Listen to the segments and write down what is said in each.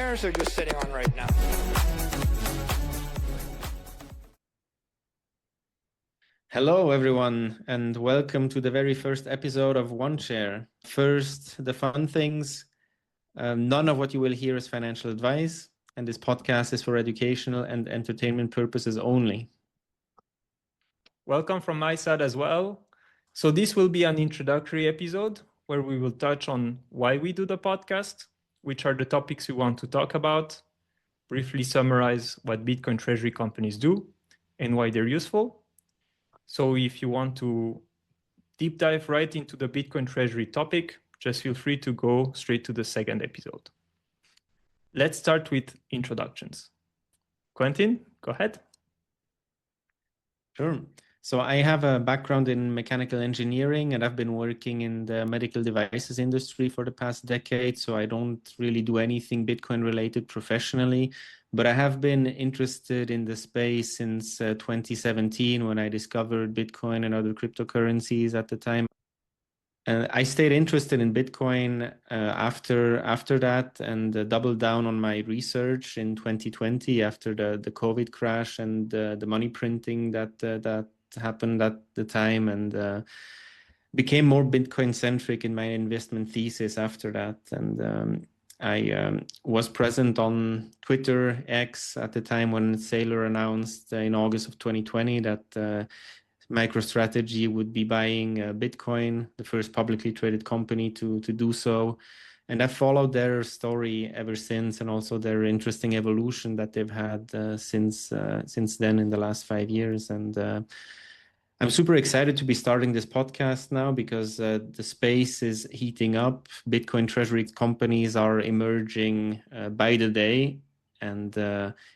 chairs they're just sitting on right now. Hello, everyone, and welcome to the very first episode of One Chair. First, the fun things. None of what you will hear is financial advice, and this podcast is for educational and entertainment purposes only. Welcome from my side as well. So this will be an introductory episode where we will touch on why we do the podcast, which are the topics we want to talk about, briefly summarize what Bitcoin Treasury companies do and why they're useful. So if you want to deep dive right into the Bitcoin Treasury topic, just feel free to go straight to the second episode. Let's start with introductions. Quentin, go ahead. Sure. So I have a background in mechanical engineering, and I've been working in the medical devices industry for the past decade. So I don't really do anything Bitcoin related professionally, but I have been interested in the space since 2017 when I discovered Bitcoin and other cryptocurrencies at the time. I stayed interested in Bitcoin after that and doubled down on my research in 2020 after the COVID crash and the money printing that happened at the time, and became more Bitcoin centric in my investment thesis after that. And I was present on Twitter X at the time when Saylor announced in August of 2020 that MicroStrategy would be buying Bitcoin, the first publicly traded company to do so. And I've followed their story ever since, and also their interesting evolution that they've had since then in the last 5 years. And I'm super excited to be starting this podcast now because the space is heating up. Bitcoin Treasury companies are emerging by the day. And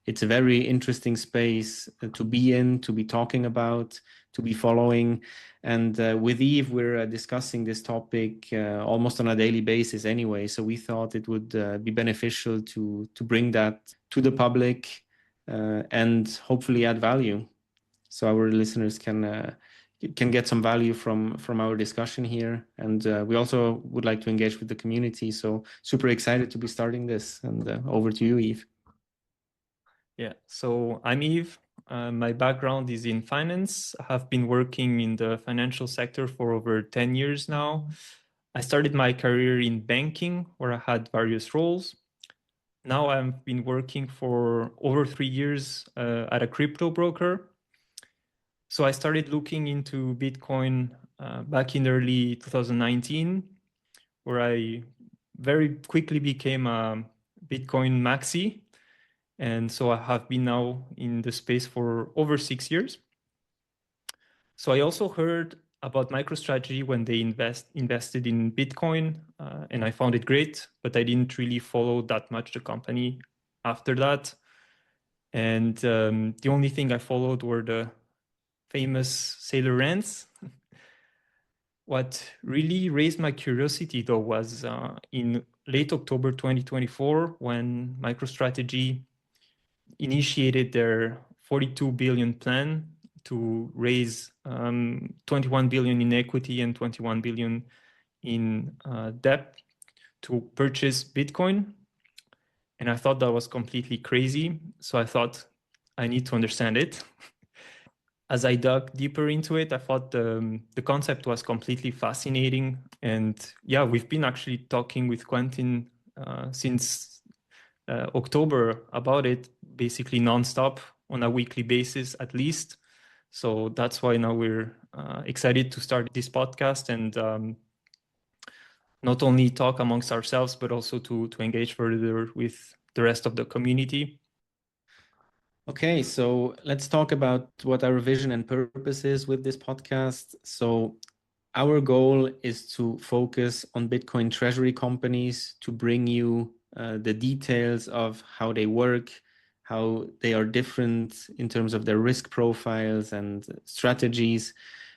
it's a very interesting space to be in, to be talking about, to be following. And with Eve, we're discussing this topic almost on a daily basis anyway. So we thought it would be beneficial to bring that to the public and hopefully add value, so our listeners can get some value from our discussion here. And we also would like to engage with the community. So super excited to be starting this. And over to you, Eve. Yeah, so I'm Eve. My background is in finance. I have been working in the financial sector for over 10 years now. I started my career in banking, where I had various roles. Now I've been working for over 3 years at a crypto broker. So I started looking into Bitcoin back in early 2019, where I very quickly became a Bitcoin maxi. And so I have been now in the space for over 6 years. So I also heard about MicroStrategy when they invested in Bitcoin, and I found it great, but I didn't really follow that much the company after that. And the only thing I followed were the famous Saylor rants. What really raised my curiosity, though, was in late October 2024, when MicroStrategy initiated their 42 billion plan to raise 21 billion in equity and 21 billion in debt to purchase Bitcoin. And I thought that was completely crazy. So I thought I need to understand it. As I dug deeper into it, I thought the concept was completely fascinating. And yeah, we've been actually talking with Quentin since October about it, basically nonstop on a weekly basis at least. So that's why now we're excited to start this podcast and not only talk amongst ourselves, but also to engage further with the rest of the community. Okay, so let's talk about what our vision and purpose is with this podcast. So our goal is to focus on Bitcoin Treasury companies to bring you the details of how they work, how they are different in terms of their risk profiles and strategies.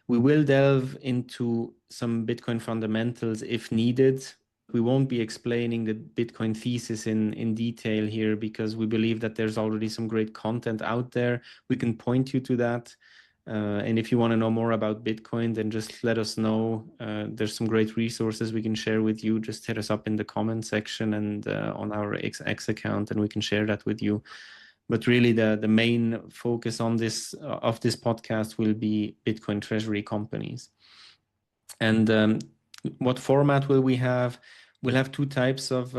We will delve into some Bitcoin fundamentals if needed. We won't be explaining the Bitcoin thesis in detail here because we believe that there's already some great content out there. We can point you to that. And if you want to know more about Bitcoin, then just let us know. There's some great resources we can share with you. Just hit us up in the comment section and on our X account, and we can share that with you. But really, the main focus on this of this podcast will be Bitcoin Treasury companies. And what format will we have? We'll have two types of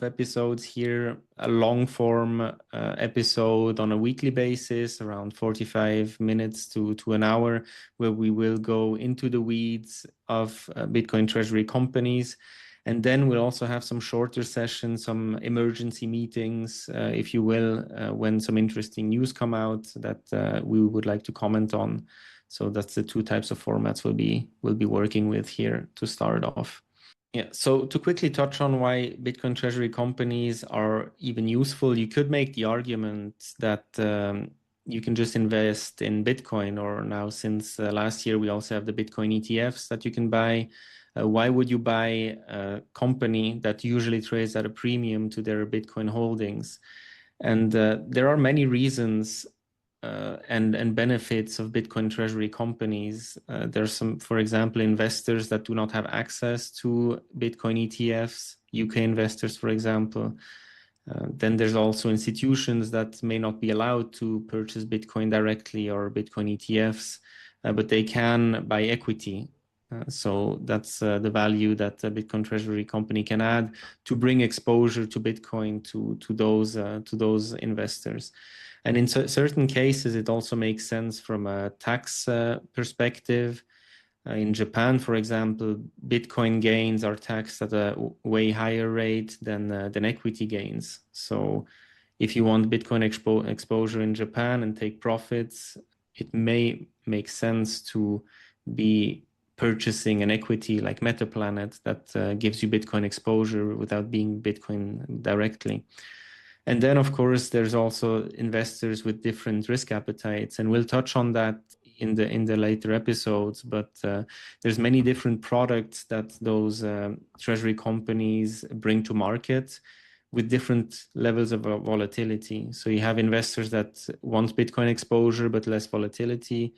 episodes here: a long form episode on a weekly basis, around 45 minutes to an hour, where we will go into the weeds of Bitcoin Treasury companies. And then we'll also have some shorter sessions, some emergency meetings, if you will, when some interesting news come out that we would like to comment on. So that's the two types of formats we'll be working with here to start off. Yeah, so to quickly touch on why Bitcoin Treasury companies are even useful, you could make the argument that you can just invest in Bitcoin, or now since last year, we also have the Bitcoin ETFs that you can buy. Why would you buy a company that usually trades at a premium to their Bitcoin holdings? And there are many reasons and benefits of Bitcoin treasury companies. There's some, for example, investors that do not have access to Bitcoin ETFs, UK investors, for example. Then there's also institutions that may not be allowed to purchase Bitcoin directly or Bitcoin ETFs, but they can buy equity. So that's the value that a Bitcoin treasury company can add to bring exposure to Bitcoin to those investors. And in certain cases, it also makes sense from a tax perspective. In Japan, for example, Bitcoin gains are taxed at a way higher rate than equity gains. So if you want Bitcoin exposure in Japan and take profits, it may make sense to be purchasing an equity like Metaplanet that gives you Bitcoin exposure without being Bitcoin directly. And then, of course, there's also investors with different risk appetites, and we'll touch on that in the later episodes. But there's many different products that those treasury companies bring to market with different levels of volatility. So you have investors that want Bitcoin exposure but less volatility.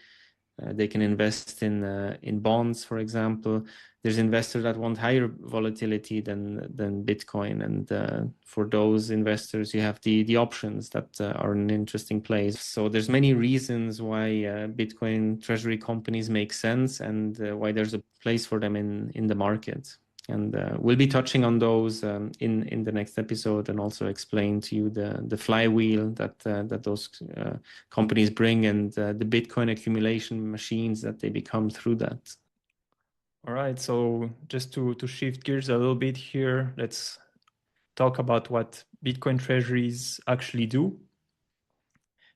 They can invest in bonds, for example. There's investors that want higher volatility than Bitcoin, and for those investors, you have the options that are an interesting place. So there's many reasons why Bitcoin treasury companies make sense, and why there's a place for them in the market. And we'll be touching on those in the next episode, and also explain to you the flywheel that those companies bring, and the Bitcoin accumulation machines that they become through that. All right, so just to shift gears a little bit here, let's talk about what Bitcoin treasuries actually do.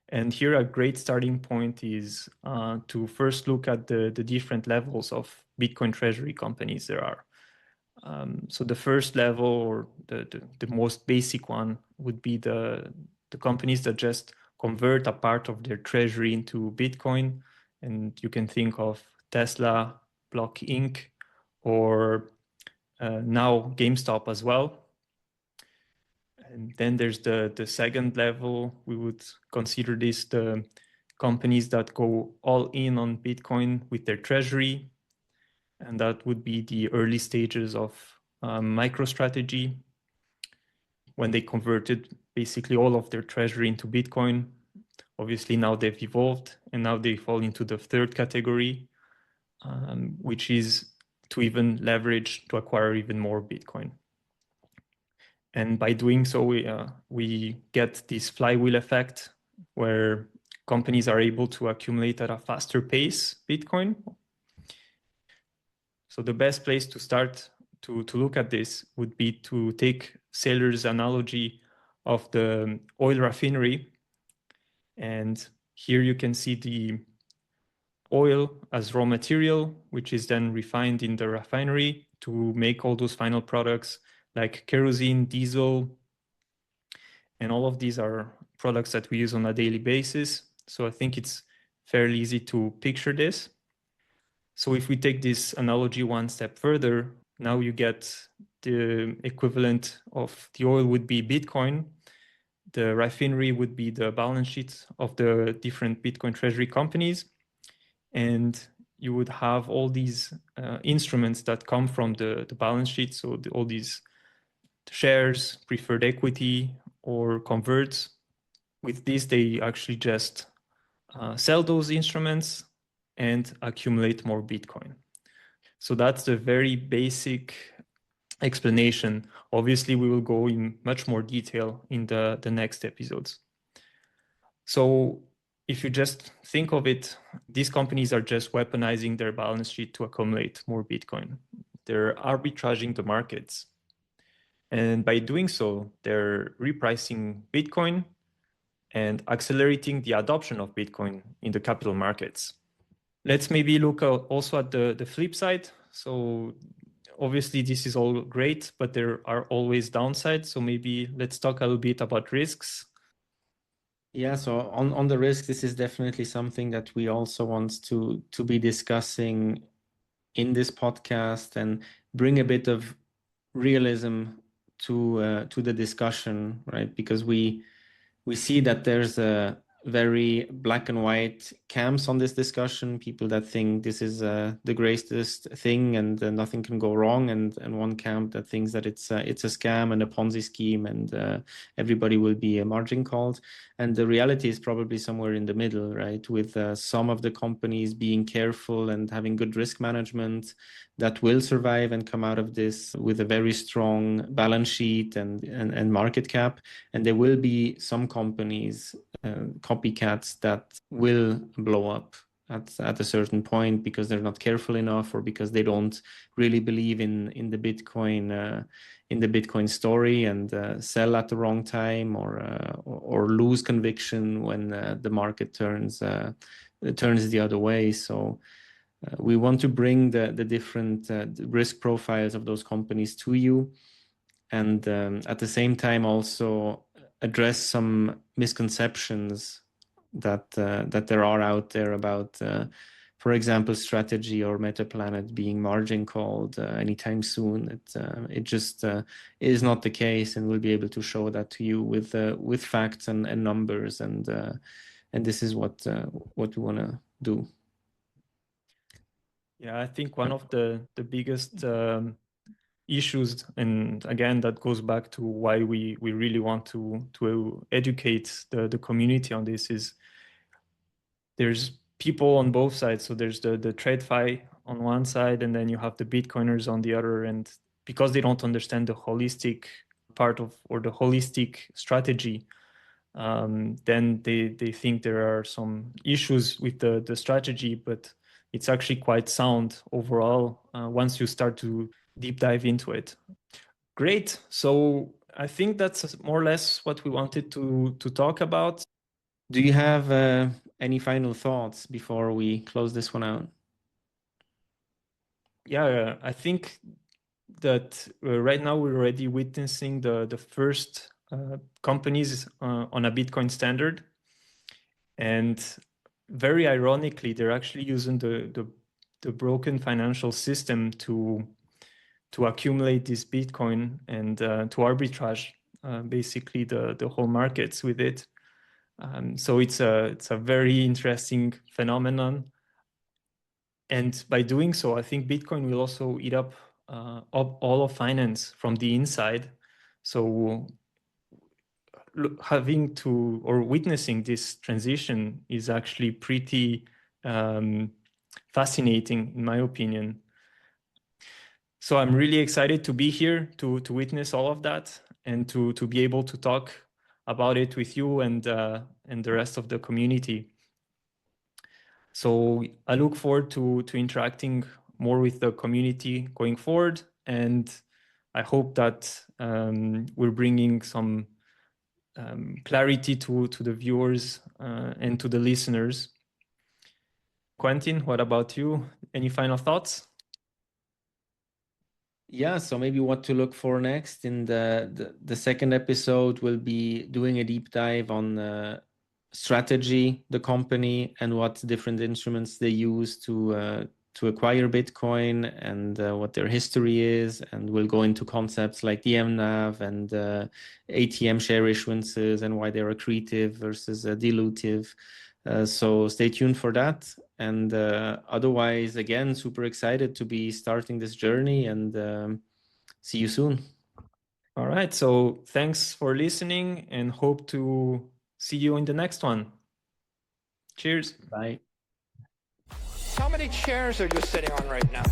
And here a great starting point is to first look at the different levels of Bitcoin treasury companies there are. So the first level, or the most basic one, would be the companies that just convert a part of their treasury into Bitcoin. And you can think of Tesla, Block Inc., or now GameStop as well. And then there's the second level. We would consider this the companies that go all in on Bitcoin with their treasury. And that would be the early stages of MicroStrategy, when they converted basically all of their treasury into Bitcoin. Obviously, now they've evolved, and now they fall into the third category, which is to even leverage to acquire even more Bitcoin. And by doing so, we get this flywheel effect where companies are able to accumulate at a faster pace Bitcoin. So the best place to start to look at this would be to take Saylor's analogy of the oil refinery. And here you can see the oil as raw material, which is then refined in the refinery to make all those final products like kerosene, diesel, and all of these are products that we use on a daily basis. So I think it's fairly easy to picture this. So if we take this analogy one step further, now you get the equivalent of the oil would be Bitcoin. The refinery would be the balance sheet of the different Bitcoin treasury companies. and you would have all these instruments that come from the balance sheet. So all these shares, preferred equity, or converts. With this, they actually just sell those instruments and accumulate more Bitcoin. So that's the very basic explanation. Obviously, we will go in much more detail in the next episodes. So if you just think of it, these companies are just weaponizing their balance sheet to accumulate more Bitcoin. They're arbitraging the markets. And by doing so, they're repricing Bitcoin and accelerating the adoption of Bitcoin in the capital markets. Let's maybe look also at the flip side. So obviously this is all great, but there are always downsides. So maybe let's talk a little bit about risks. Yeah, so on the risk, this is definitely something that we also want to be discussing in this podcast and bring a bit of realism to the discussion, right? Because we see that there's a very black and white camps on this discussion. People that think this is the greatest thing and nothing can go wrong, and one camp that thinks that it's a scam and a Ponzi scheme and everybody will be a margin called. And the reality is probably somewhere in the middle, right? With some of the companies being careful and having good risk management that will survive and come out of this with a very strong balance sheet and market cap. And there will be some companies, copycats, that will blow up at a certain point because they're not careful enough or because they don't really believe in the Bitcoin story and sell at the wrong time or lose conviction when the market turns the other way. So we want to bring the different risk profiles of those companies to you, and at the same time also address some misconceptions that there are out there about, for example, strategy or Metaplanet being margin called anytime soon. It just is not the case, and we'll be able to show that to you with facts and numbers, and this is what we want to do. Yeah, I think one of the biggest issues, and again, that goes back to why we really want to educate the community on this, is there's people on both sides. So there's the TradFi on one side, and then you have the Bitcoiners on the other. And because they don't understand the holistic part of, or the holistic strategy, then they think there are some issues with the strategy, but it's actually quite sound overall once you start to deep dive into it. Great. So I think that's more or less what we wanted to talk about. Do you have any final thoughts before we close this one out? Yeah, I think that right now we're already witnessing the first companies on a Bitcoin standard. And very ironically, they're actually using the broken financial system to accumulate this Bitcoin and to arbitrage basically the whole markets with it. So it's a very interesting phenomenon. And by doing so, I think Bitcoin will also eat up all of finance from the inside. So having to, or witnessing this transition is actually pretty fascinating, in my opinion. So I'm really excited to be here to witness all of that and to be able to talk about it with you and the rest of the community. So I look forward to interacting more with the community going forward, and I hope that we're bringing some clarity to the viewers and to the listeners. Quentin, what about you? Any final thoughts? Yeah, so maybe what to look for next in the second episode will be doing a deep dive on strategy, the company, and what different instruments they use to acquire Bitcoin and what their history is. And we'll go into concepts like the MNAV and ATM share issuances and why they're accretive versus dilutive. So stay tuned for that. And otherwise, again, super excited to be starting this journey, and see you soon. All right. So thanks for listening and hope to see you in the next one. Cheers. Bye. How many chairs are you sitting on right now?